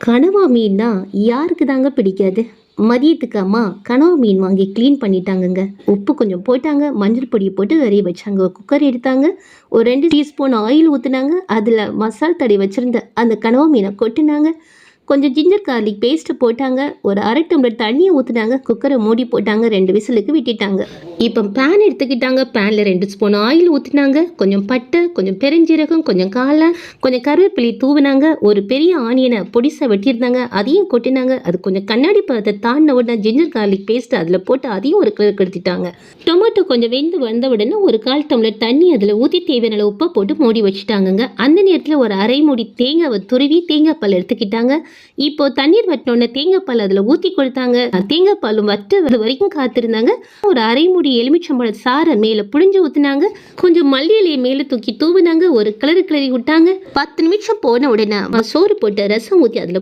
கனவா மீன்னா யாருக்கு தாங்க பிடிக்காது? மதியத்துக்கு அம்மா கனவா மீன் வாங்கி க்ளீன் பண்ணிட்டாங்கங்க. உப்பு கொஞ்சம் போட்டாங்க, மஞ்சள் பொடி போட்டு வேக வச்சாங்க. ஒரு குக்கர் எடுத்தாங்க, ஒரு 2 டீஸ்பூன் ஆயில் ஊத்துனாங்க. அதில் மசால் தடவி வச்சிருந்த அந்த கனவா மீனை கொட்டினாங்க. கொஞ்சம் ஜிஞ்சர் கார்லிக் பேஸ்ட்டு போட்டாங்க. ஒரு 1/2 டம்ளர் தண்ணியை ஊற்றுனாங்க. குக்கரை மூடி போட்டாங்க. 2 விசிலுக்கு விட்டுட்டாங்க. இப்போ பேன் எடுத்துக்கிட்டாங்க. பேனில் 2 ஸ்பூன் ஆயில் ஊற்றினாங்க. கொஞ்சம் பட்டை, கொஞ்சம் பெருஞ்சீரகம், கொஞ்சம் காளான், கொஞ்சம் கருவேப்பிலை தூவினாங்க. ஒரு பெரிய ஆனியனை பொடிசாக வெட்டியிருந்தாங்க, அதையும் கொட்டினாங்க. அது கொஞ்சம் கண்ணாடி பதத்தை தாண்டின உடனே ஜிஞ்சர் கார்லிக் பேஸ்ட்டு அதில் போட்டு அதையும் ஒரு கிளறு கெடுத்துட்டாங்க. டொமேட்டோ கொஞ்சம் வெந்து வந்த உடனே ஒரு 1/4 டம்ளர் தண்ணி அதில் ஊற்றி தேவையான உப்பை போட்டு மூடி வச்சுட்டாங்கங்க. அந்த நேரத்தில் ஒரு அரை மூடி தேங்காவை துருவி தேங்காய் பால் எடுத்துக்கிட்டாங்க. இப்போ தண்ணீர் வட்டினோடனே தேங்காய் பால் அதில் ஊற்றி கொடுத்தாங்க. தேங்காய் பாலும் வற்ற வரைக்கும் காத்திருந்தாங்க. ஒரு அரை மூடி எலுமிச்சம்பழ சாறை மேலே புழிஞ்சு ஊற்றினாங்க. கொஞ்சம் மல்லி இலையை மேலே தூக்கி தூவினாங்க. ஒரு கிளறி விட்டாங்க. 10 நிமிஷம் போன உடனே சோறு போட்டு ரசம் ஊற்றி அதில்